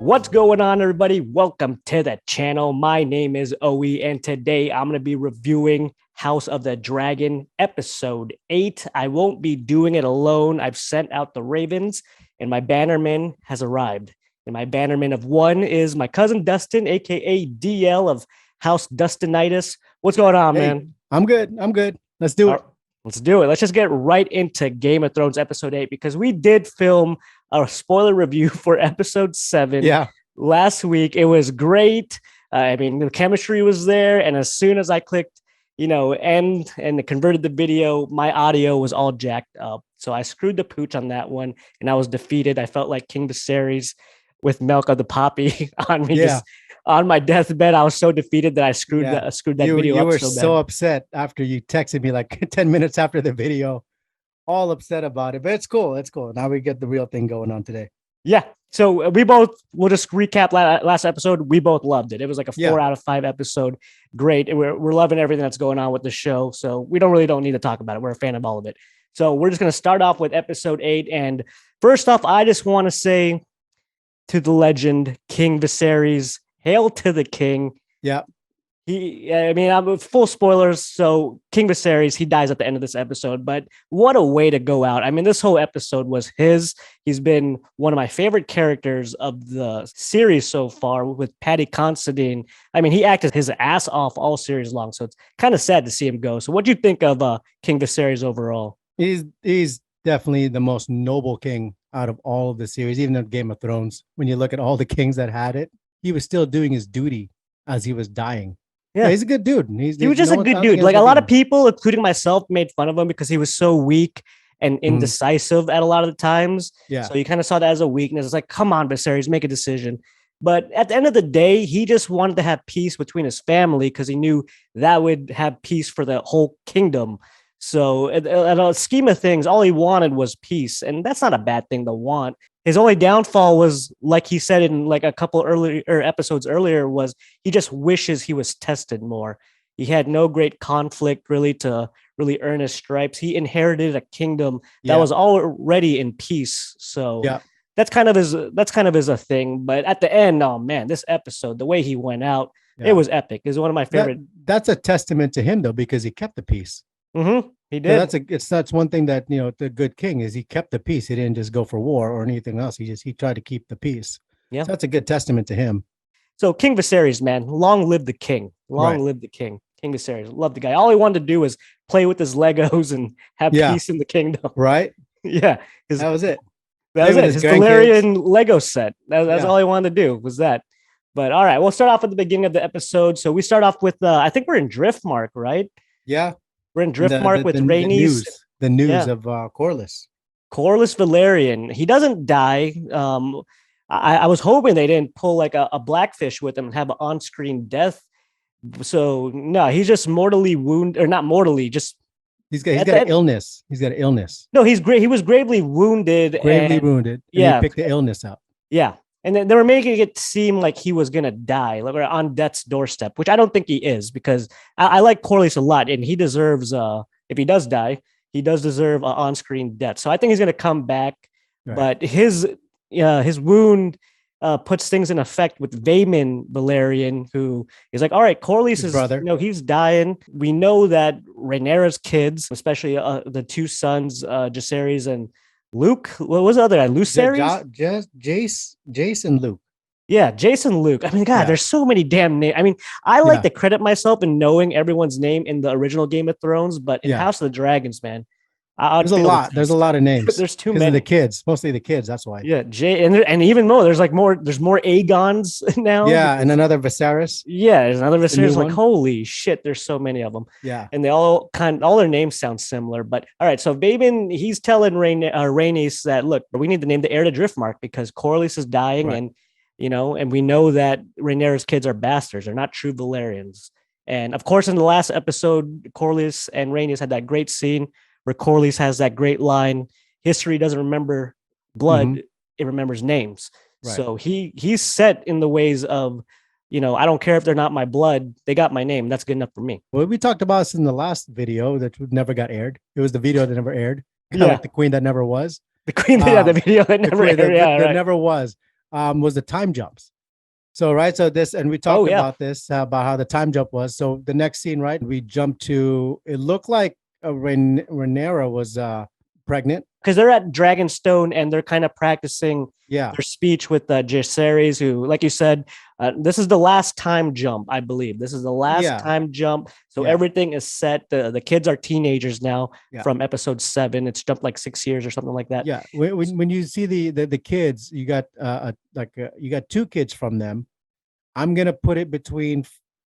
What's going on, everybody? Welcome to the channel. My name is Oe, and today I'm going to be reviewing House of the Dragon episode 8. I won't be doing it alone. I've sent out the Ravens, and my bannerman has arrived. And my bannerman of one is my cousin Dustin, aka DL of House Dustinitis. What's going on, man? I'm good. Let's do it. Let's do it. Let's just get right into Game of Thrones episode 8 because we did film a spoiler review for episode 7 last week. It was great. I mean, the chemistry was there. And as soon as I clicked, end and converted the video, my audio was all jacked up. So I screwed the pooch on that one and I was defeated. I felt like King Viserys with milk of the poppy on me. Just on my deathbed, I was so defeated that I screwed that video up. You were so upset after you texted me like 10 minutes after the video, all upset about it. But it's cool. It's cool. Now we get the real thing going on today. Yeah. So we'll just recap last episode. We both loved it. It was like a 4 out of 5 episode. Great. And we're loving everything that's going on with the show. So we don't need to talk about it. We're a fan of all of it. So we're just going to start off with episode 8. And first off, I just want to say to the legend, King Viserys, hail to the king. Yeah. I'm full spoilers. So King Viserys, he dies at the end of this episode, but what a way to go out. I mean, this whole episode was his. He's been one of my favorite characters of the series so far with Paddy Considine. I mean, he acted his ass off all series long. So it's kind of sad to see him go. So what do you think of King Viserys overall? He's definitely the most noble king out of all of the series, even in Game of Thrones. When you look at all the kings that had it, he was still doing his duty as he was dying. Yeah, he's a good dude. He was just a good dude. Like a lot of people, including myself, made fun of him because he was so weak and indecisive at a lot of the times. Yeah. So you kind of saw that as a weakness. It's like, come on, Viserys, make a decision. But at the end of the day, he just wanted to have peace between his family because he knew that would have peace for the whole kingdom. So at a scheme of things, all he wanted was peace. And that's not a bad thing to want. His only downfall was, like he said in like a couple episodes earlier, was he just wishes he was tested more. He had no great conflict really to really earn his stripes. He inherited a kingdom that was already in peace. So that's kind of his thing. But at the end, oh man, this episode, the way he went out, it was epic. It's one of my favorite. That's a testament to him though, because he kept the peace. Mm-hmm. He did. So that's one thing that the good king is. He kept the peace. He didn't just go for war or anything else. He tried to keep the peace. Yeah, so that's a good testament to him. So King Viserys, man, long live the king. Long live the king. King Viserys, love the guy. All he wanted to do was play with his Legos and have peace in the kingdom. Right? Yeah, that was it. That was it. His Valyrian Lego set. That's all he wanted to do was that. But all right, we'll start off at the beginning of the episode. So we start off with I think we're in Driftmark, right? Yeah. We're in Driftmark with Rhaenys. The news of Corlys. Corlys Velaryon. He doesn't die. I was hoping they didn't pull like a Blackfish with him and have an on-screen death. So no, he's just mortally wounded, or not mortally, just he's got an illness. He's got an illness. No, he's great. He was gravely wounded. And he picked the illness out. Yeah. And then they were making it seem like he was going to die, like on death's doorstep, which I don't think he is, because I like Corlys a lot, and he deserves, if he does die, he does deserve an on-screen death. So I think he's going to come back, but his wound puts things in effect with Vaemon Velaryon, who is like, all right, Corlys is brother. He's dying. We know that Rhaenyra's kids, especially the two sons, Jaehaerys and Luke, what was the other guy? Lucerys? Jason Luke. Yeah, Jason Luke. I mean, God, there's so many damn names. I mean, I like to credit myself in knowing everyone's name in the original Game of Thrones, but in House of the Dragons, man, there's a lot. There's a lot of names. There's too many. The kids, mostly the kids. That's why. Yeah, and even more. There's more Aegons now. Yeah, and another Viserys. Yeah, there's another Viserys. Like, holy shit, there's so many of them. Yeah, and they all their names sound similar. But all right, so Vaemon, he's telling Rhaenys that, look, we need to name the heir to Driftmark because Corlys is dying, and and we know that Rhaenyra's kids are bastards. They're not true Velaryons. And of course, in the last episode, Corlys and Rhaenys had that great scene where Corlys has that great line, history doesn't remember blood, it remembers names. Right. So he's set in the ways of, I don't care if they're not my blood, they got my name. That's good enough for me. Well, we talked about this in the last video that never got aired. It was the video that never aired. Like the queen that never was. The queen, the video that never aired. That never was. was the time jumps. So right, so this, and we talked about this about how the time jump was. So the next scene, right, we jumped to. It looked like Rhaenyra was pregnant because they're at Dragonstone and they're kind of practicing their speech with Viserys, who, like you said, this is the last time jump, I believe. This is the last time jump. So everything is set. The kids are teenagers now from episode 7. It's jumped like 6 years or something like that. Yeah. When you see the kids, you got you got 2 kids from them. I'm going to put it between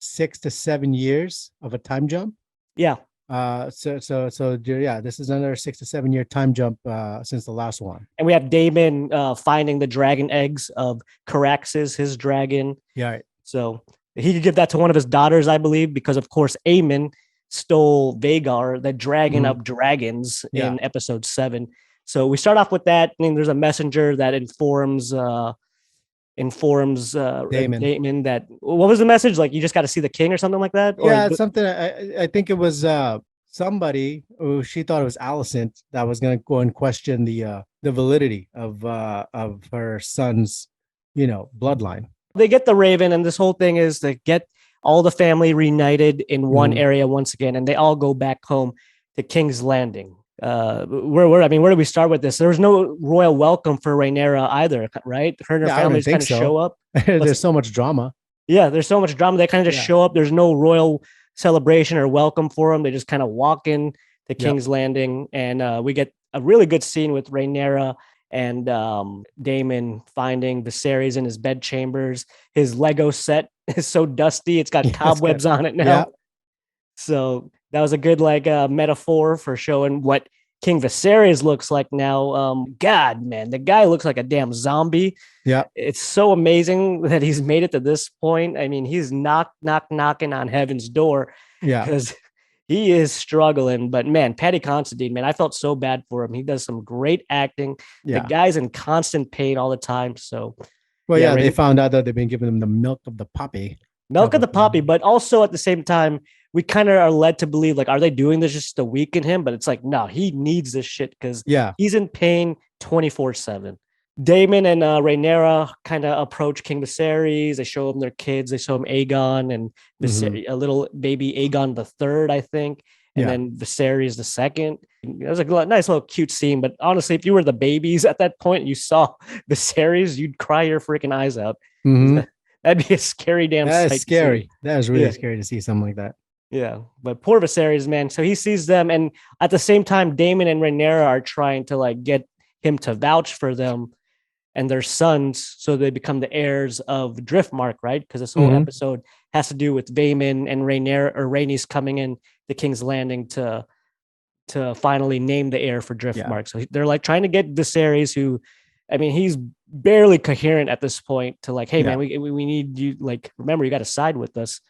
6 to 7 years of a time jump. Yeah. So this is another 6 to 7 year time jump since the last one. And we have Daemon finding the dragon eggs of Caraxes, his dragon. Yeah. So he could give that to one of his daughters, I believe, because of course Aemon stole Vhagar, the dragon of dragons, in episode 7. So we start off with that. I mean, there's a messenger that informs Daemon that, what was the message? Like, you just got to see the king or something like that? Yeah, it's something. I think it was somebody who she thought it was Alicent that was going to go and question the validity of her son's, bloodline. They get the Raven, and this whole thing is to get all the family reunited in one area once again, and they all go back home to King's Landing. Where do we start with this? There was no royal welcome for Rhaenyra either, right? Her and her family just kind of show up. There's so much drama. Yeah, there's so much drama. They kind of just show up. There's no royal celebration or welcome for them. They just kind of walk in to King's Landing, and we get a really good scene with Rhaenyra and Daemon finding Viserys in his bed chambers. His Lego set is so dusty; it's got cobwebs on it now. Yeah. So that was a good metaphor for showing what King Viserys looks like now. God, man, the guy looks like a damn zombie. Yeah, it's so amazing that he's made it to this point. I mean, he's knocking on heaven's door. Yeah, because he is struggling. But man, Paddy Considine, man, I felt so bad for him. He does some great acting. Yeah. The guy's in constant pain all the time. So, they found out that they've been giving him the milk of the poppy. But also at the same time, we kind of are led to believe, like, are they doing this just to weaken him? But it's like, no, he needs this shit because he's in pain 24/7. Daemon and Rhaenyra kind of approach King Viserys. They show him their kids. They show him Aegon and a little baby Aegon the Third, I think, and then Viserys the Second. It was a nice little cute scene. But honestly, if you were the babies at that point and you saw Viserys, you'd cry your freaking eyes out. That'd be a scary damn sight. That's scary. That was really scary to see something like that. Yeah, but poor Viserys, man. So he sees them, and at the same time, Daemon and Rhaenyra are trying to get him to vouch for them and their sons, so they become the heirs of Driftmark, right? Because this whole episode has to do with Daemon and Rhaenyra or Rhaenys coming in the King's Landing to finally name the heir for Driftmark. So they're trying to get Viserys, who, I mean, he's barely coherent at this point, to hey man, we need you. Remember, you got to side with us,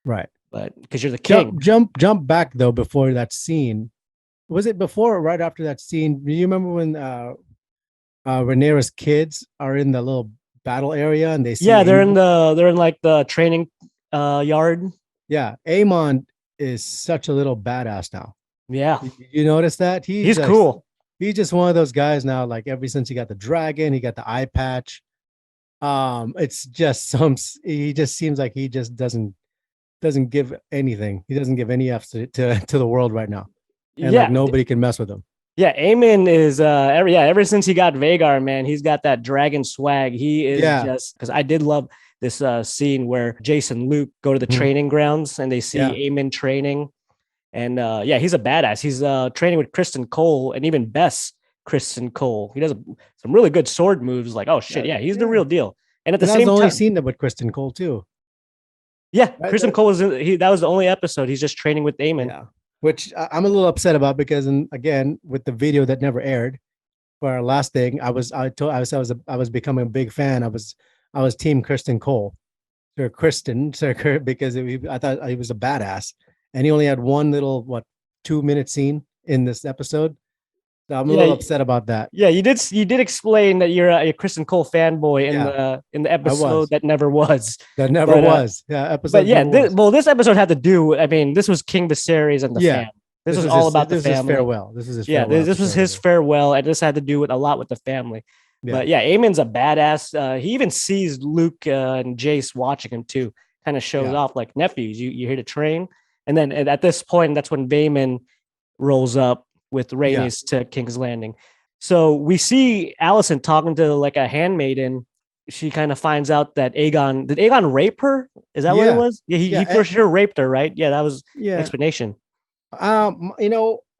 right? But because you're the king. Jump back though before that scene. Was it before or right after that scene? Do you remember when Rhaenyra's kids are in the little battle area and they see they're in the training yard. Yeah, Aemon is such a little badass now. Yeah, you notice that he's cool. He's just one of those guys now. Ever since he got the dragon, he got the eye patch. It's just he just seems like he just doesn't give anything. He doesn't give any F's to the world right now. And nobody can mess with him. Yeah, Aemon is ever since he got Vhagar, man, he's got that dragon swag. He is just, because I did love this scene where Jace and Luke go to the training grounds and they see Aemon training. And he's a badass. He's training with Kristen Cole, and even Bess Kristen Cole. He does some really good sword moves. He's the real deal. And at the same time, I've only seen that with Kristen Cole too. Yeah, right? Kristen Cole that was the only episode. He's just training with Daemon. Yeah. Which I'm a little upset about because, again, with the video that never aired for our last thing, I was becoming a big fan. I was team Kristen Cole, because I thought he was a badass, and he only had one little 2-minute scene in this episode. So I'm a little upset about that. Yeah, you did explain that you're a Kristen Cole fanboy in the episode that never was. That never was. Episode. But this episode had to do. I mean, this was King Viserys and the fam. This was all about the family. This was his farewell. This was his farewell, and this had to do with a lot with the family. Yeah. But yeah, Aemon's a badass. He even sees Luke and Jace watching him too. Kind of shows Yeah. off like nephews. You're here to train, and then at this point, that's when Vaemon rolls up with Yeah. Rhaenys to King's Landing. So we see Alicent talking to like a handmaiden. She kind of finds out that did Aegon rape her? Is that what it Yeah. was? Yeah, he Yeah. for sure raped her, right? Yeah, that was an Yeah. explanation.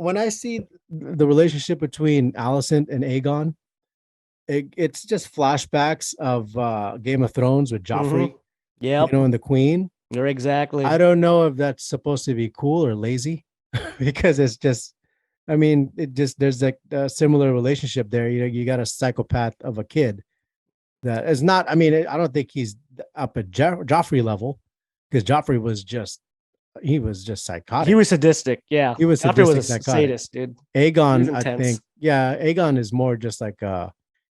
When I see the relationship between Alicent and Aegon, it's just flashbacks of Game of Thrones with Mm-hmm. Joffrey, Yep, and the Queen. you're exactly. I don't know if that's supposed to be cool or lazy because it's just, I mean, it just, there's like a similar relationship there. You got a psychopath of a kid that is not, I mean, I don't think he's up at Joffrey level because Joffrey was just, he was just He psychotic. was sadistic. Yeah, He was Joffrey was sadistic, a psychotic. sadist, dude. He was Aegon, I intense. think, yeah, Aegon is more just like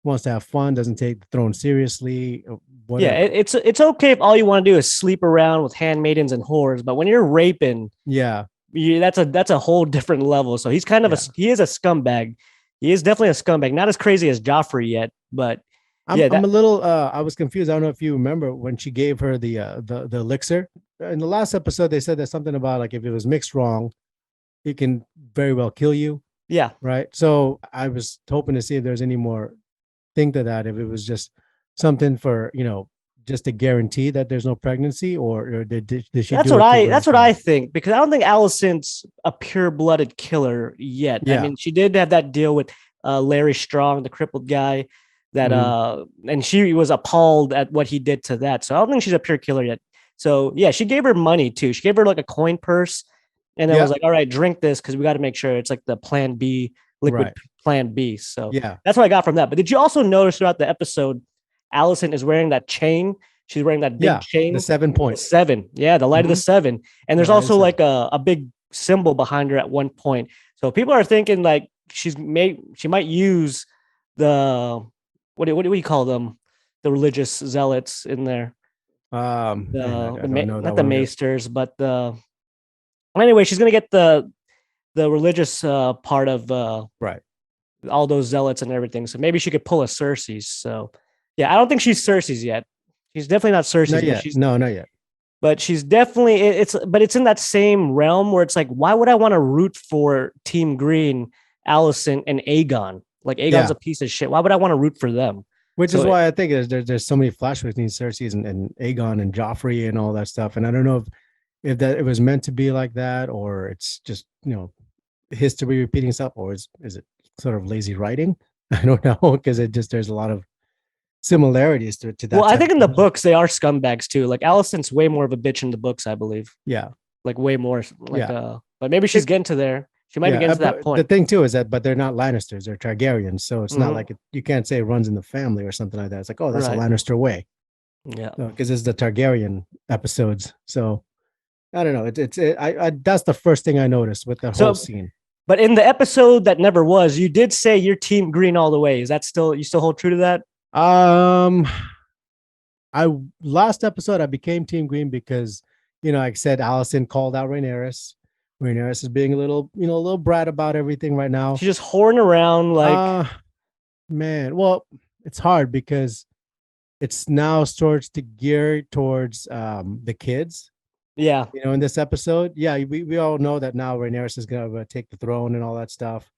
wants to have fun, doesn't take the throne seriously, Yeah, whatever. it's okay if all you want to do is sleep around with handmaidens and whores, but when you're raping, Yeah, that's a whole different level. So he's kind of yeah. he is a scumbag. He is definitely a scumbag. Not as crazy as Joffrey yet, but I'm yeah, I'm that a little I was confused. I don't know if you remember when she gave her the elixir. In the last episode, they said there's something about like if it was mixed wrong, it can very well kill you, yeah. right? So I was hoping to see if there's any more thing to that, if it was just something for, just to guarantee that there's no pregnancy, or did she do it to That's like what I think, because I don't think Alicent's a pure-blooded killer yet. I yeah. mean, she did have that deal with Larry Strong, the crippled guy, that Mhm. and she was appalled at what he did to that. So I don't think she's a pure killer yet. So yeah, she gave her money too. She gave her like a coin purse, and then Yeah, was like, "All right, drink this because we got to make sure it's like the Plan B liquid right. Plan B." So Yeah. that's what I got from that. But did you also notice throughout the episode, Alicent is wearing that chain? She's wearing that big Yeah, the chain, seven the point. seven. Yeah, the light of the Mhm. seven. And The there's light of also seven. like a big symbol behind her at one point. So people are thinking like she might use the what do you call them? The religious zealots in there. Man, I don't know Not that the one. maesters, but the anyway, she's gonna get the religious part of Right. all those zealots and everything. So maybe she could pull a Cersei's. So yeah, I don't think she's Cersei's yet. She's definitely not Not Cersei's, yet. No, not yet. but she's definitely it's in that same realm where it's like, why would I want to root for Team Green, Allison, and Aegon? Like Aegon's Yeah. a piece of shit. Why would I want to root for them? Which is So why I think there's so many flashbacks between Cersei and Aegon and Joffrey and all that stuff. And I don't know if that it was meant to be like that, or it's just, history repeating itself, or is it sort of lazy writing? I don't know, because it just there's a lot of similarities to well, that I type think of in the person. books they are scumbags too. Like Allison's way more of a bitch in the books, I believe. Yeah. Like way more like Yeah. but maybe she's It, getting to there. She might be yeah. getting to that But the point. thing too is that, but they're not Lannisters, they're Targaryens. So it's not Mhm. like you can't say it runs in the family or something like that. It's like, oh, that's a Right. Lannister way. Yeah. No, because it's the Targaryen episodes. So I don't know. I that's the first thing I noticed with the whole So scene. but in the episode that never was, you did say you're Team Green all the way. Is that still you still hold true to that? Um, I last episode I became Team Green because like I said, Allison called out Rhaenyra. Rhaenyra is being a little brat about everything right now. She's just whoring around like Man, well, it's hard because it's now starts to gear towards the kids. yeah. In this episode, yeah, we all know that now Rhaenyra is gonna take the throne and all that stuff,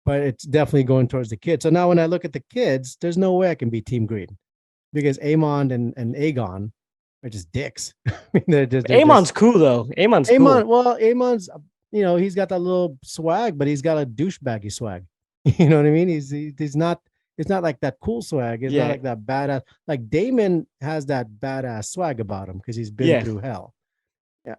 but it's definitely going towards the kids. So now when I look at the kids, there's no way I can be Team Green because Aemon and Aegon are just dicks. I mean, they're just Amon's cool though. Amon's Aemon. cool. Well, Aemon's he's got that little swag, but he's got a douchebaggy swag. You know what I mean? He's not. It's not like that cool swag. It's not Yeah. like that badass. Like Damon has that badass swag about him because he's been Yeah. through hell.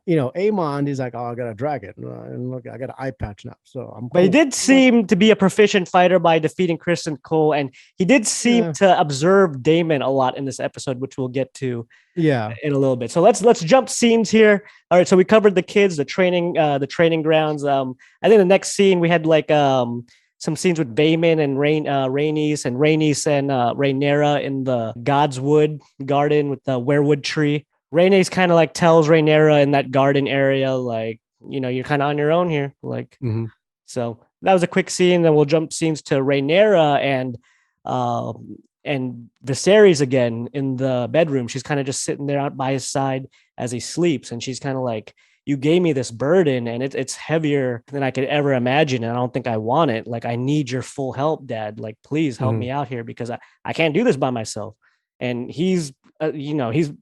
Yeah, Aemon, he's like, oh, I got a dragon, and look, I got an eye patch now, so I'm But he cool. did seem to be a proficient fighter by defeating Kristen Cole, and he did seem Yeah, to observe Damon a lot in this episode, which we'll get to yeah, in a little bit. So let's jump scenes here. All right, so we covered the kids, the training grounds. I think the next scene we had like some scenes with Vaemon and Rhaenys and Rhaenyra in the Godswood garden with the werewood tree. Rhaenys kind of like tells Rhaenyra in that garden area, like, you're kind of on your own here. Like, mm-hmm. so that was a quick scene. Then we'll jump scenes to Rhaenyra and And Viserys again in the bedroom, she's kind of just sitting there out by his side as he sleeps, and she's kind of like, you gave me this burden and it's heavier than I could ever imagine. And I don't think I want it. Like, I need your full help, Dad. Like, please help me out here because I can't do this by myself. And he's, he's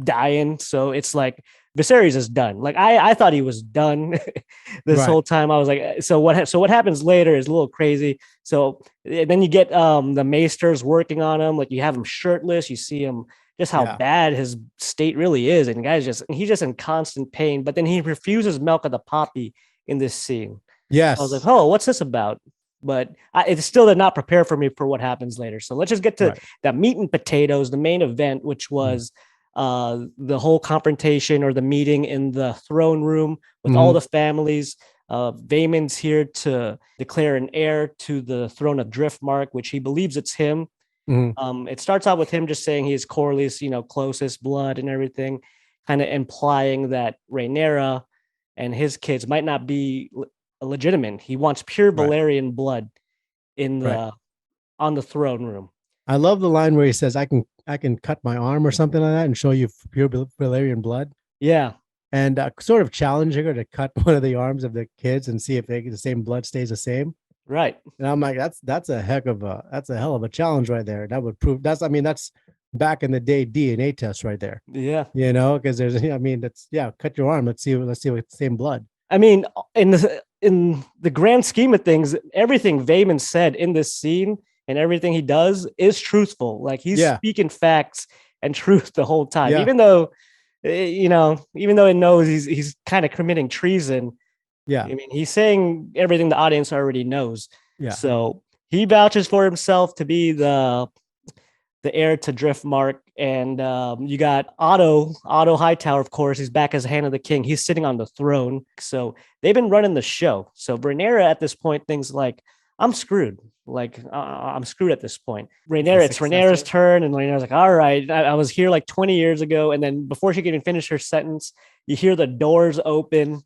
dying. So it's like Viserys is done. Like, I thought he was done this whole time. I was like, so what happens later is a little crazy. So then you get the maesters working on him. Like, you have him shirtless. You see him just how bad his state really is. And the guy's he's just in constant pain, but then he refuses milk of the poppy in this scene. Yes. I was like, oh, what's this about? But it still did not prepare for me for what happens later. So let's just get to the meat and potatoes, the main event, which was the whole confrontation or the meeting in the throne room with all the families. Vaemon's here to declare an heir to the throne of Driftmark, which he believes it's him. It starts out with him just saying he's Corlys, closest blood and everything, kind of implying that Rhaenyra and his kids might not be legitimate. He wants pure Valyrian blood in the on the throne room. I love the line where he says, I can cut my arm or something like that and show you pure Valyrian blood. Yeah. And sort of challenging her to cut one of the arms of the kids and see if the same blood stays the same. Right. And I'm like, that's a hell of a challenge right there. That would prove that's back in the day DNA test right there. Yeah. Because cut your arm. Let's see what same blood. I mean, in the grand scheme of things, everything Vaemon said in this scene and everything he does is truthful. Like, he's speaking facts and truth the whole time, even though it knows he's kind of committing treason. Yeah. I mean, he's saying everything the audience already knows. Yeah. So he vouches for himself to be the heir to Driftmark. And you got Otto Hightower, of course. He's back as Hand of the King. He's sitting on the throne. So they've been running the show. So Rhaenyra at this point thinks like, I'm screwed. Like, I'm screwed at this point. It's Rhaenyra's turn. And Rhaenyra's like, all right, I was here like 20 years ago. And then before she can even finish her sentence, you hear the doors open.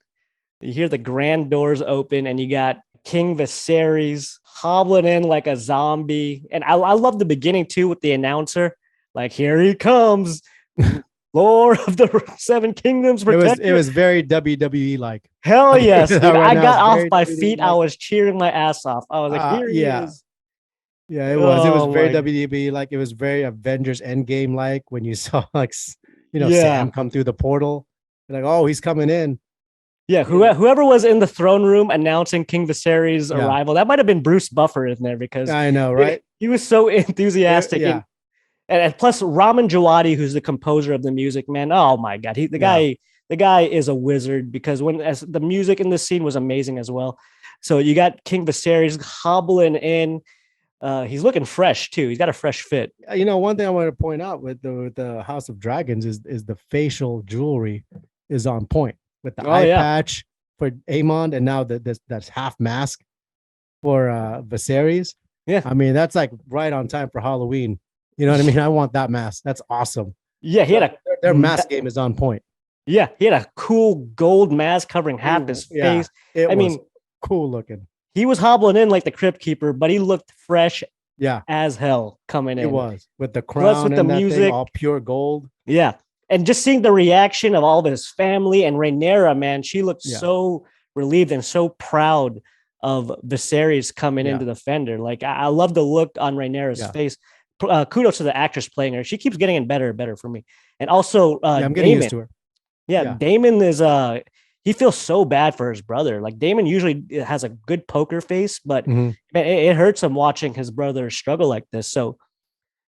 You hear the grand doors open, and you got King Viserys hobbling in like a zombie. And I love the beginning too with the announcer, like, here he comes, Lord of the Seven Kingdoms. It was very WWE like. Hell yes! Dude, I got off my feet. I was cheering my ass off. I was like, here he is. Yeah, it was. It was very WWE like. It was very Avengers Endgame like when you saw like Sam come through the portal. You're like, oh, he's coming in. Yeah, whoever was in the throne room announcing King Viserys' arrival, that might have been Bruce Buffer in there because I know, right? He was so enthusiastic. And plus Ramin Djawadi, who's the composer of the music, man. Oh my God, the guy is a wizard because as the music in this scene was amazing as well. So you got King Viserys hobbling in. He's looking fresh too. He's got a fresh fit. One thing I want to point out with the House of Dragons is the facial jewelry is on point. With the eye patch for Aemond and now that's half mask for Viserys. Yeah. I mean, that's like right on time for Halloween. You know what I mean? I want that mask. That's awesome. Yeah, he had their mask game is on point. Yeah, he had a cool gold mask covering half his face. I mean, cool looking. He was hobbling in like the Crypt Keeper, but he looked fresh as hell coming in. It was with the crown. Plus with the music, thing, all pure gold. Yeah. And just seeing the reaction of all of his family and Rhaenyra, man, she looked so relieved and so proud of Viserys coming into the fender. Like, I love the look on Rhaenyra's face. Kudos to the actress playing her. She keeps getting in better and better for me. And also, I'm getting used to her. Yeah, Daemon is he feels so bad for his brother. Like, Daemon usually has a good poker face, but man, it hurts him watching his brother struggle like this. So.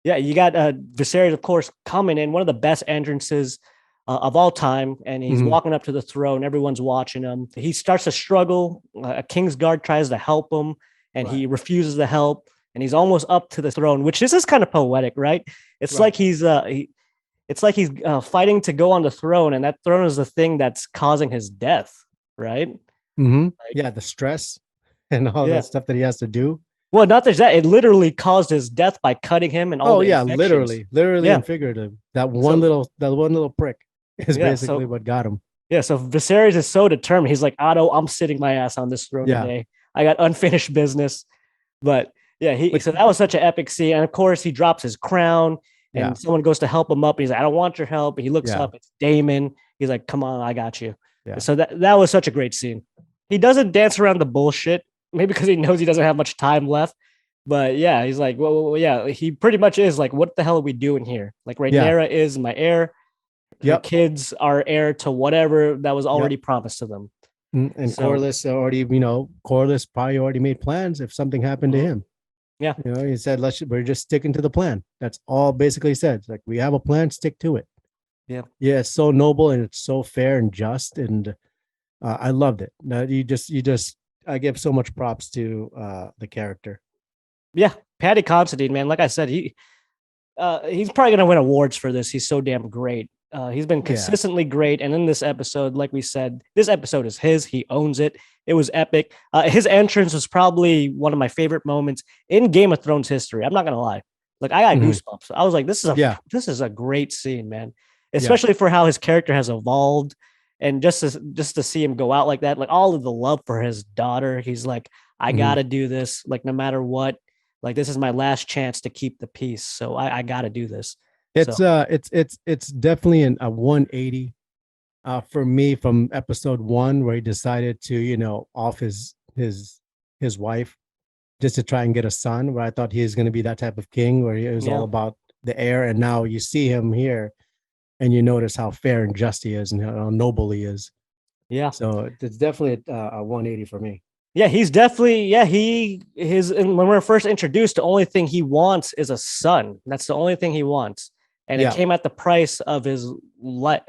Yeah, you got Viserys, of course, coming in, one of the best entrances of all time, and he's walking up to the throne. Everyone's watching him. He starts to struggle. A King's Guard tries to help him, and he refuses to help, and he's almost up to the throne, which this is kind of poetic, right? It's like he's fighting to go on the throne, and that throne is the thing that's causing his death, right? The stress and all that stuff that he has to do. Well, not just that, it literally caused his death by cutting him and all. Literally and figurative. That one little prick is basically what got him. Yeah, so Viserys is so determined. He's like, Otto, I'm sitting my ass on this throne today. I got unfinished business. But Yeah, so that was such an epic scene. And of course, he drops his crown Yeah. and someone goes to help him up. And he's like, I don't want your help. And he looks Yeah. up, it's Damon. He's like, come on, I got you. Yeah. So that was such a great scene. He doesn't dance around the bullshit, maybe because he knows he doesn't have much time left. But yeah, he's like, well, yeah, he pretty much is like, what the hell are we doing here? Like, Rhaenyra is my heir. Her kids are heir to whatever that was already promised to them. And Corlys already, Corlys probably already made plans if something happened to him. Yeah. He said, we're just sticking to the plan. That's all basically he said. It's like, we have a plan, stick to it. Yeah. Yeah. It's so noble and it's so fair and just. And I loved it. I give so much props to the character. Yeah. Paddy Considine, man. Like I said, he's probably going to win awards for this. He's so damn great. He's been consistently great. And in this episode, like we said, this episode is his. He owns it. It was epic. His entrance was probably one of my favorite moments in Game of Thrones history. I'm not going to lie. Like, I got goosebumps. I was like, this is a great scene, man. Especially for how his character has evolved. And just to see him go out like that, like all of the love for his daughter. He's like, I got to do this. Like, no matter what, like, this is my last chance to keep the peace. So I got to do this. It's definitely a 180 for me from episode 1, where he decided to off his wife just to try and get a son, where I thought he was going to be that type of king where it was all about the heir. And now you see him here and you notice how fair and just he is and how noble he is. Yeah. So it's definitely a 180 for me. Yeah, he's definitely, when we're first introduced, the only thing he wants is a son. That's the only thing he wants. And it came at the price of his wife,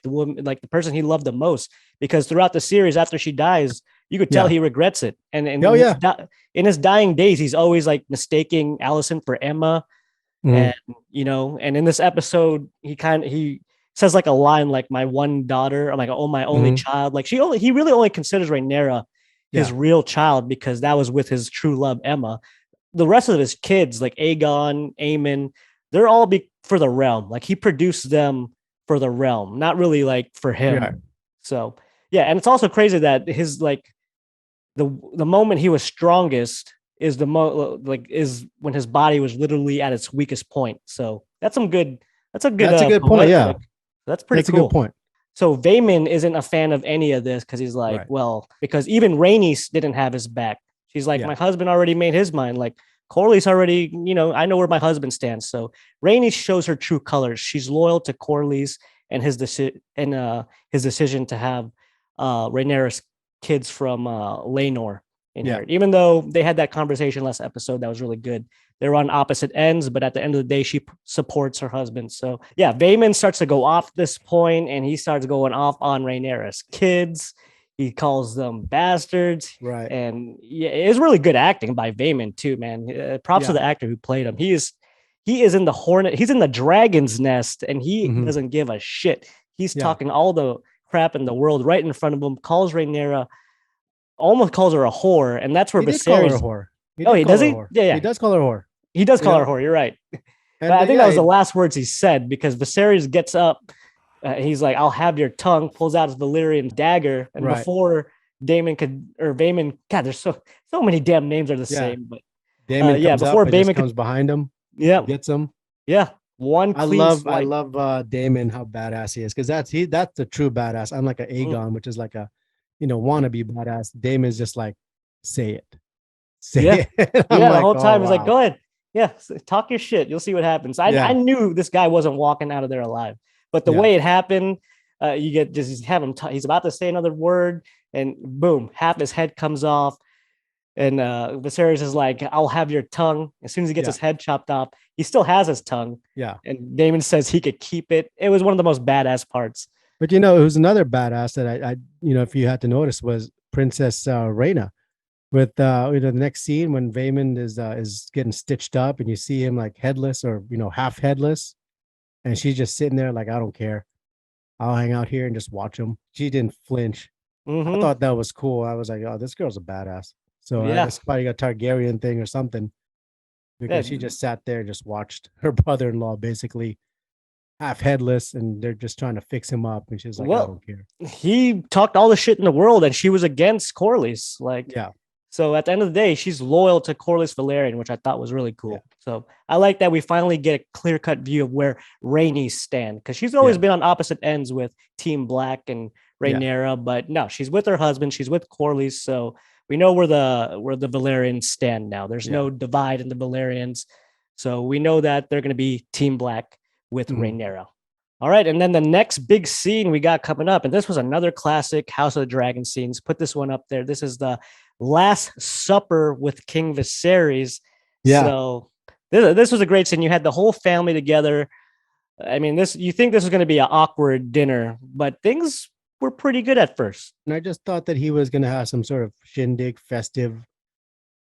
the woman, like the person he loved the most, because throughout the series, after she dies, you could tell he regrets it. And in his dying days, he's always like mistaking Alicent for Emma. And, and in this episode, he says like a line, like, my one daughter, I'm like, oh, my only child. Like, he really only considers Rhaenyra his real child because that was with his true love, Emma. The rest of his kids, like Aegon, Aemon, they're all for the realm. Like, he produced them for the realm, not really like for him. Yeah. So yeah, and it's also crazy that his like the moment he was strongest is is when his body was literally at its weakest point. So that's a good point. Yeah, that's pretty cool. That's a good point. So Vaemon isn't a fan of any of this because he's like, because even Rhaenys didn't have his back. She's like, my husband already made his mind. Like, Corlys already, I know where my husband stands. So Rhaenys shows her true colors. She's loyal to Corlys and his decision to have Rhaenyra's kids from Laenor inherit. Even though they had that conversation last episode, that was really good. They're on opposite ends, but at the end of the day, she supports her husband. So yeah, Vaemon starts to go off this point, and he starts going off on Rhaenyra's kids. He calls them bastards. Right. And it's really good acting by Vaemon too, man. Props to the actor who played him. He is in the hornet. He's in the dragon's nest, and he doesn't give a shit. He's talking all the crap in the world right in front of him. Calls Rhaenyra, almost calls her a whore, and that's where Viserys. Does he? Yeah, he does call her a whore. He does call her a whore. You're right. But I think that was the last words he said, because Viserys gets up. He's like, "I'll have your tongue." Pulls out his Valyrian dagger, and before Vaemon, God, there's so many damn names are the same. But Daemon before Vaemon comes behind him, gets him. Yeah, I love Daemon, how badass he is, because that's the true badass. I'm like an Aegon, which is like a wannabe badass. Daemon's just like, say it. The whole time he's like, go ahead. Yeah, talk your shit. You'll see what happens. I knew this guy wasn't walking out of there alive. But the way it happened, you get just have him. He's about to say another word, and boom, half his head comes off. And Viserys is like, "I'll have your tongue." As soon as he gets his head chopped off, he still has his tongue. Yeah. And Daemon says he could keep it. It was one of the most badass parts. But it was another badass that I if you had to notice, was Princess Rhaena. With the next scene when Vaemon is getting stitched up, and you see him like headless or half headless. And she's just sitting there like, I don't care. I'll hang out here and just watch him. She didn't flinch. I thought that was cool. I was like, oh, this girl's a badass. So it's probably a Targaryen thing or something, because she just sat there and just watched her brother-in-law basically half headless, and they're just trying to fix him up. And she's like, I don't care. He talked all the shit in the world, and she was against Corlys. Like, So at the end of the day, she's loyal to Corlys Velaryon, which I thought was really Yeah. cool. So I like that we finally get a clear cut view of where Rhaenys stand, because she's always Yeah. been on opposite ends with Team Black and Yeah. Rhaenyra, but no, she's with her husband, she's with Corlys, so we know where the Valerians stand now. There's Yeah. no divide in the Valerians, so we know that they're going to be Team Black with Mhm. Rhaenyra. All right, and then the next big scene we got coming up, and this was another classic House of the Dragon scenes. Put this one up there. This is the Last Supper with King Viserys. Yeah. So this was a great scene. You had the whole family together. I mean, this you think this was going to be an awkward dinner, but things were pretty good at first. And I just thought that he was going to have some sort of shindig, festive,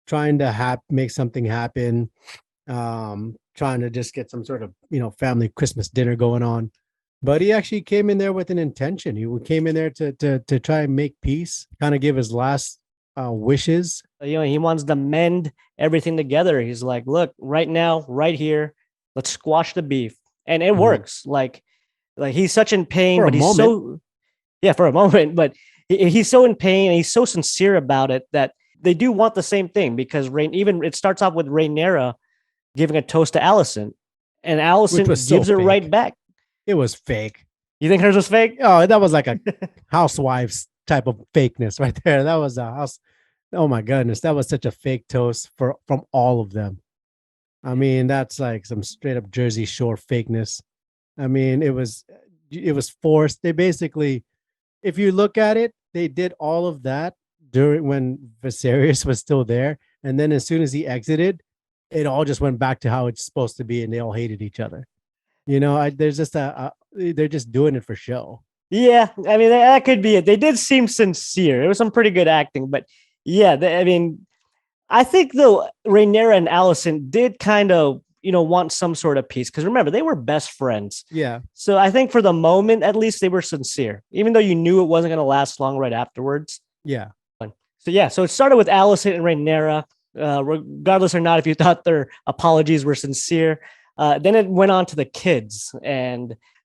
trying to make something happen, trying to just get some sort of, family Christmas dinner going on. But he actually came in there with an intention. He came in there to try and make peace, kind of give his last wishes. He wants to mend everything together. He's like, look, right now, right here, let's squash the beef, and it works. Like he's such in pain, For a but he's moment. so for a moment, but he's so in pain and he's so sincere about it that they do want the same thing, because even it starts off with Rhaenyra giving a toast to Alicent, and Alicent was gives so it right fake. back. It was fake. You think hers was fake? Oh, that was like a housewives type of fakeness right there. That was a house. Oh my goodness, that was such a fake toast from all of them. I mean, that's like some straight up Jersey Shore fakeness. I mean, it was forced. They basically, if you look at it, they did all of that during when Viserys was still there, and then as soon as he exited, it all just went back to how it's supposed to be, and they all hated each other. There's just they're just doing it for show. Yeah, I mean that could be it. They did seem sincere. It was some pretty good acting, but yeah, I mean, I think though Rhaenyra and Alicent did kind of want some sort of peace, because remember they were best friends. Yeah, So I think for the moment, at least, they were sincere, even though you knew it wasn't going to last long right afterwards. yeah, So yeah, so it started with Alicent and Rhaenyra, regardless or not if you thought their apologies were sincere. Then it went on to the kids,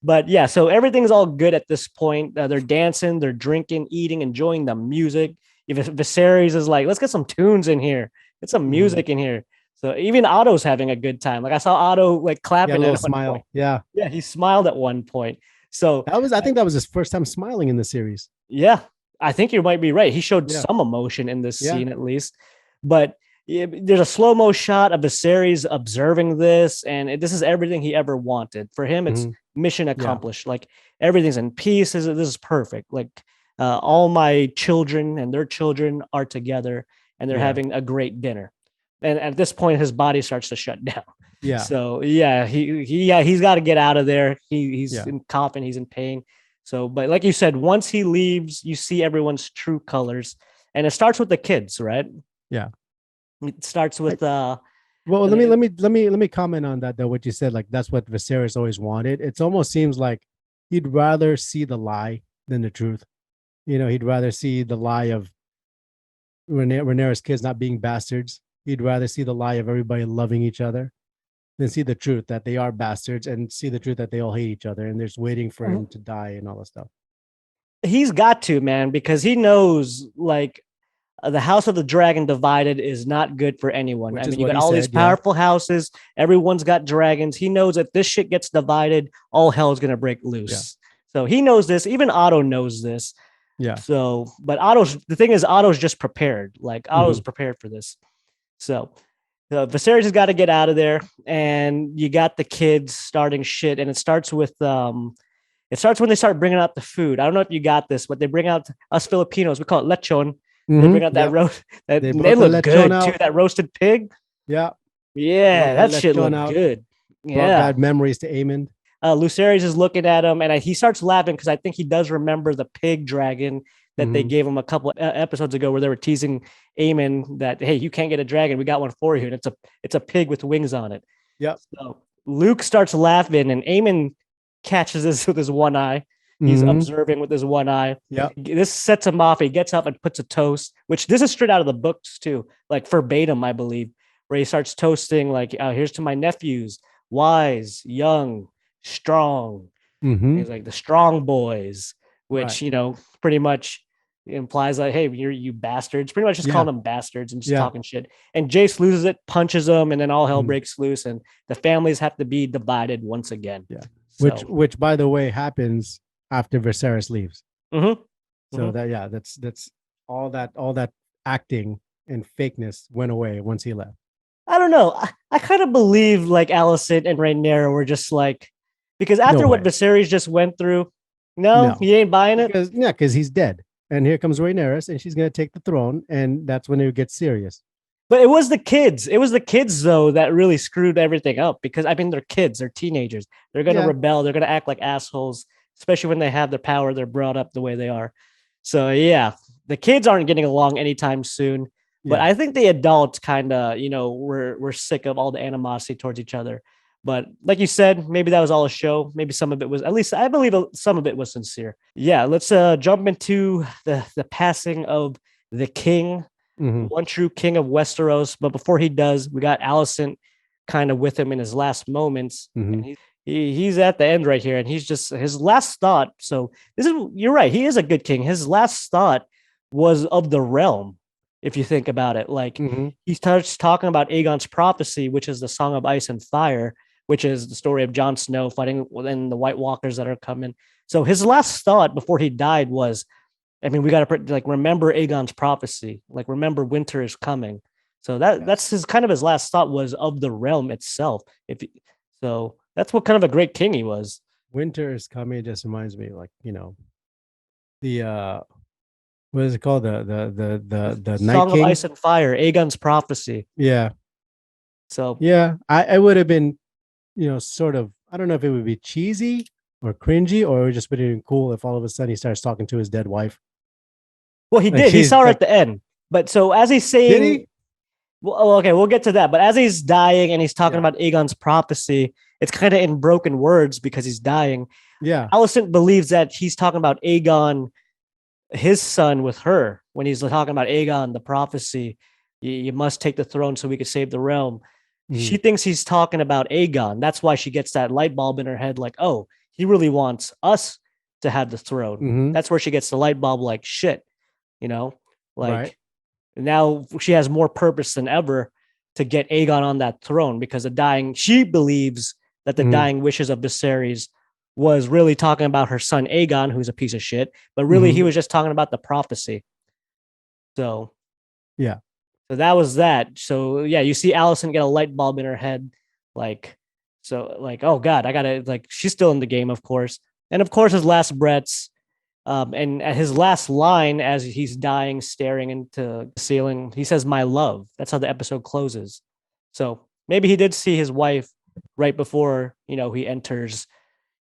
but yeah, so everything's all good at this point. They're dancing, they're drinking, eating, enjoying the music. If Viserys is like, let's get some tunes in here, get some music in here. So even Otto's having a good time. Like I saw Otto like clapping. yeah, a little at one smile. point. Yeah, Yeah, he smiled at one point. So I think that was his first time smiling in the series. yeah, I think you might be right. He showed Yeah, some emotion in this yeah, scene at least, but there's a slow mo shot of Viserys observing this, and this is everything he ever wanted. For him, it's mission yeah, accomplished. Like everything's in peace. This is perfect. Like all my children and their children are together, and they're yeah, having a great dinner. And at this point, his body starts to shut down. yeah, So yeah, he's got to get out of there. He's yeah, in coughing. He's in pain. So, but like you said, once he leaves, you see everyone's true colors, and it starts with the kids, right? yeah. It starts with Well, let me comment on that though. What you said, like that's what Viserys always wanted. It almost seems like he'd rather see the lie than the truth. He'd rather see the lie of Rhaenyra's kids not being bastards. He'd rather see the lie of everybody loving each other than see the truth that they are bastards, and see the truth that they all hate each other and they're just waiting for him to die and all that stuff. he's got to, man, because he knows like the House of the Dragon divided is not good for anyone. Which I is mean, you what got he all these said. Yeah, powerful houses, everyone's got dragons. He knows if this shit gets divided, all hell's gonna break loose. yeah, So he knows this. Even Otto knows this. yeah. So, but the thing is, Otto's just prepared. Like Otto's prepared for this. So Viserys has got to get out of there, and you got the kids starting shit, and it starts when they start bringing out the food. I don't know if you got this, but they bring out us Filipinos. We call it lechon. They bring out that Yep. roast. That They they brought the look lechon good too. out. That roasted pig. Yeah, Yeah, brought that the shit lechon looked out. good. Brought Yeah. bad memories to Aemond. Lucerys is looking at him, and he starts laughing because I think he does remember the pig dragon that they gave him a couple episodes ago, where they were teasing Aemon that, hey, you can't get a dragon, we got one for you, and it's a pig with wings on it. Yep. So Luke starts laughing, and Aemon catches this with his one eye. He's observing with his one eye. Yep. This sets him off. He gets up and puts a toast, which this is straight out of the books too, like verbatim, I believe, where he starts toasting like, here's to my nephews, wise, young, strong. He's like the strong boys, which, Right. pretty much implies like, hey, you bastards. Pretty much just Yeah. calling them bastards and just Yeah. talking shit. And Jace loses it, punches them, and then all hell Mhm. breaks loose, and the families have to be divided once again. Yeah. So, Which by the way happens after Viserys leaves. mhm, So mhm. that's all that acting and fakeness went away once he left. I don't know. I kind of believe like Alicent and Rhaenyra were just like, because No after what way. Viserys just went through, no, No. he ain't buying it. Because he's dead. And here comes Rhaenyra, and she's gonna take the throne, and that's when it gets serious. But it was the kids. It was the kids though that really screwed everything up because I mean they're kids, they're teenagers. They're gonna Yeah. rebel. They're gonna act like assholes, especially when they have their power. They're brought up the way they are. So yeah, the kids aren't getting along anytime soon. But Yeah. I think the adults kind of, we're sick of all the animosity towards each other. But like you said, maybe that was all a show. Maybe some of it was, at least I believe some of it was sincere. Yeah, let's jump into the passing of the king, Mm-hmm. one true king of Westeros. But before he does, we got Alicent kind of with him in his last moments. Mm-hmm. And he's at the end right here, and he's just his last thought. So you're right. He is a good king. His last thought was of the realm. If you think about it, like Mm-hmm. he starts talking about Aegon's prophecy, which is the Song of Ice and Fire, which is the story of Jon Snow fighting within the White Walkers that are coming. So his last thought before he died was, I mean, we got to like remember Aegon's prophecy, like remember winter is coming. So that's his kind of his last thought was of the realm itself. So that's what kind of a great king he was. Winter is coming. It just reminds me, like, the what is it called? The Night Song of King. Ice and Fire, Aegon's prophecy. Yeah. So Yeah. I would have been, sort of, I don't know if it would be cheesy or cringy, or it would just been cool if all of a sudden he starts talking to his dead wife. well, he And did. He she's saw her like, at the end. But so as he's did saying, he? well, okay, we'll get to that. But as he's dying and he's talking Yeah. about Aegon's prophecy, it's kind of in broken words because he's dying. Yeah. Alicent believes that he's talking about Aegon, his son, with her when he's talking about Aegon, the prophecy. You must take the throne so we can save the realm. Mhm. She thinks he's talking about Aegon. That's why she gets that light bulb in her head, like, oh, he really wants us to have the throne. Mhm. That's where she gets the light bulb, like, shit, Right. like now she has more purpose than ever to get Aegon on that throne because she believes that the Mhm. dying wishes of Viserys was really talking about her son Aegon, who's a piece of shit, but really he Mhm. was just talking about the prophecy. So Yeah. so that was that. So yeah, you see Alicent get a light bulb in her head, like, so like, oh God, I gotta, like, she's still in the game, of course. And of course, his last breaths, and at his last line as he's dying, staring into the ceiling, he says, "My love." That's how the episode closes. So maybe he did see his wife right before, he enters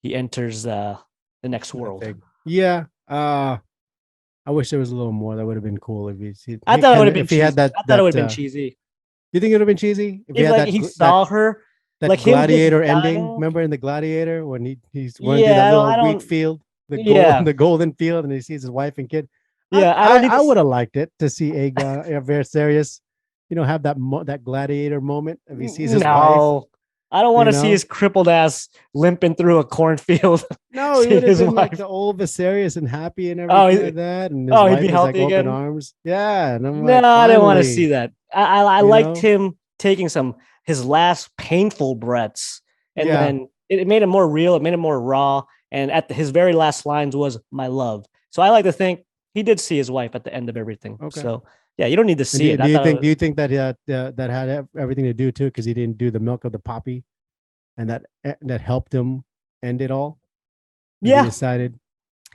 the next world. Yeah. I wish there was a little more. That would have been cool I thought it would have been if he had cheesy. that I thought it that would have been cheesy. you think it would have been cheasy if he If had like that he that saw her, that like him just gladiator ending. dying. Remember in the gladiator when he's going through Yeah, that I little wheat don't. field, the gold Yeah, the golden field, and he sees his wife and kid. I yeah, I don't I, need to I would see. have liked it to see Aegon Viserys, have that gladiator moment if he sees his wife. No, I don't want You to see know, his crippled ass limping through a cornfield. no, he See would have his been like wife. the old Viserys and happy and Oh, everything like that, and his oh, he'd wife be was like healthy open again. arms. Yeah, and I'm No, like, I didn't want to see finally, that. I you liked know, him taking his last painful breaths, and yeah, then it made it more real. It made it more raw. And his very last lines was "my love." So I like to think he did see his wife at the end of everything. okay. So yeah, you don't need to And see it. I do thought, you think that that had everything to do too because he didn't do the milk of the poppy, and that helped him end it all? Like he yeah. decided,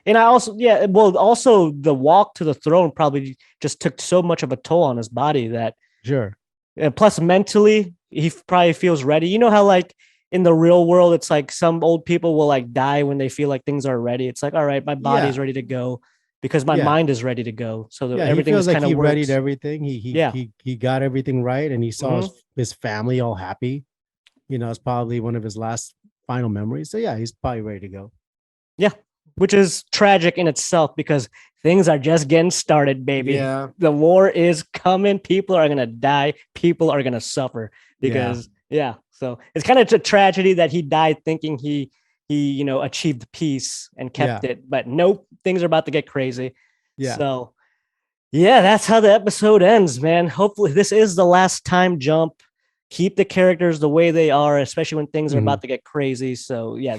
And I also, yeah, well, also the walk to the throne probably just took so much of a toll on his body that, sure, and plus mentally, he probably feels ready. You know how like in the real world, it's like some old people will like die when they feel like things are ready. It's like, all right, my body's yeah, ready to go because my yeah, mind is ready to go. So that yeah. He everything feels just like kind of he readied works. everything. He Yeah. he he got everything right, and he saw Hmm. his family all happy. It's probably one of his last final memories. So yeah, he's probably ready to go. Yeah. Which is tragic in itself because things are just getting started, baby. Yeah, The war is coming. People are going to die. People are going to suffer yeah, because, yeah. So it's kind of a tragedy that he died thinking he achieved peace and yeah, kept it. But nope, things are about to get crazy. yeah. So Yeah, that's how the episode ends, man. Hopefully, this is the last time jump. Keep the characters the way they are, especially when things are Mhm. about to get crazy. So yeah,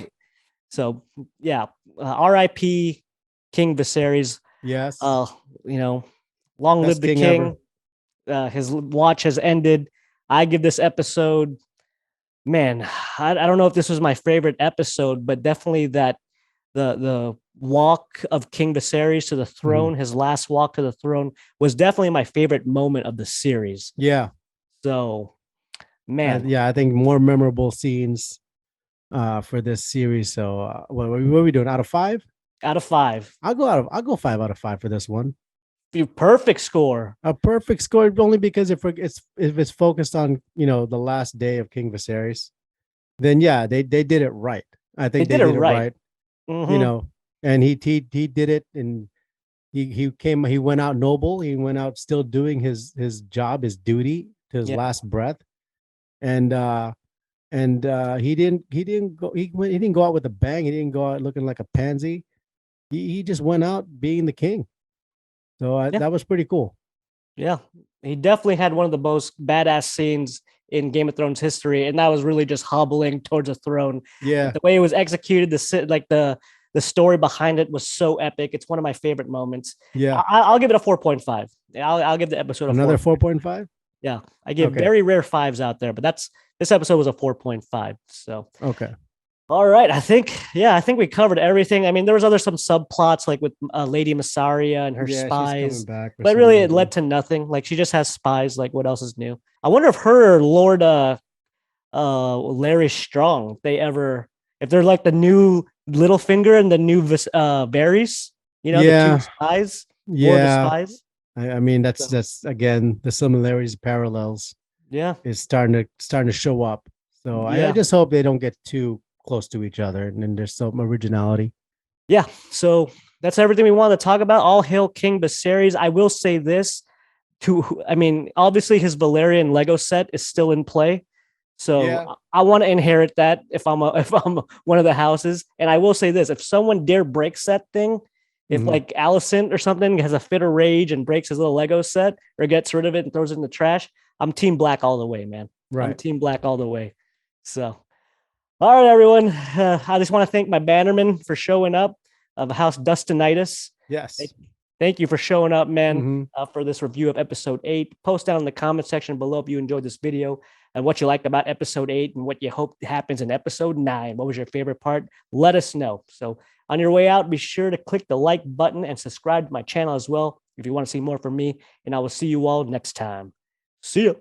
R.I.P. King Viserys. Yes. Uh, you know, long live Best the king ever. king. His watch has ended. I give this episode, man. I don't know if this was my favorite episode, but definitely that the walk of King Viserys to the Mhm. throne, his last walk to the throne, was definitely my favorite moment of the series. Yeah. So, man, Yeah, I think more memorable scenes for this series. So what are we doing? Out of five? out of five, I'll go 5 out of 5 for this one. perfect score. A perfect score only because if it's focused on the last day of King Viserys, then yeah, they did it right. I They think they did it did it right. right. You Mm-hmm. know, and he did it, and he went out noble. He went out still doing his job, his duty to his Yeah, last breath, and he didn't go out with a bang. He didn't go out looking like a pansy. He just went out being the king. So yeah, that was pretty cool. yeah. He definitely had one of the most badass scenes in Game of Thrones history, and that was really just hobbling towards a throne. Yeah, The way it was executed, the story behind it was so epic. It's one of my favorite moments. yeah. I'll give it a 4.5. I'll give the episode a Another four. 4.5. Yeah, I give Okay. very rare fives out there, but this episode was a 4.5. So, Okay. all right, I think we covered everything. I mean, there was some subplots like with Lady Massaria and her Yeah, she's coming spies, back for but some really it reason. led to nothing. Like she just has spies. Like what else is new? I wonder if her Lord Larry Strong if they're like the new Littlefinger and the new Varys, the two Yeah, spies, more of the yeah. spies. I mean, that's So that's again the similarities, parallels yeah, is starting to show up. So I yeah. just hope they don't get too close to each other, and then there's some originality. Yeah, so that's everything we wanted to talk about. All hail King Viserys. I will say this I mean, obviously his Valerian Lego set is still in play. So Yeah. I want to inherit that if if I'm one of the houses. And I will say this: if someone dare breaks that thing, if Hmm. like Allison or something has a fit of rage and breaks his little Lego set or gets rid of it and throws it in the trash, I'm Team Black all the way, man. I'm Right. Team Black all the way. So all right, everyone. I just want to thank my bannerman for showing up of House Dustinitis. Yes. Thank you for showing up, man, Hmm. for this review of episode 8. Post down in the comment section below if you enjoyed this video and what you liked about episode 8 and what you hope happens in episode 9. What was your favorite part? Let us know. So, on your way out, be sure to click the like button and subscribe to my channel as well if you want to see more from me. And I will see you all next time. See ya.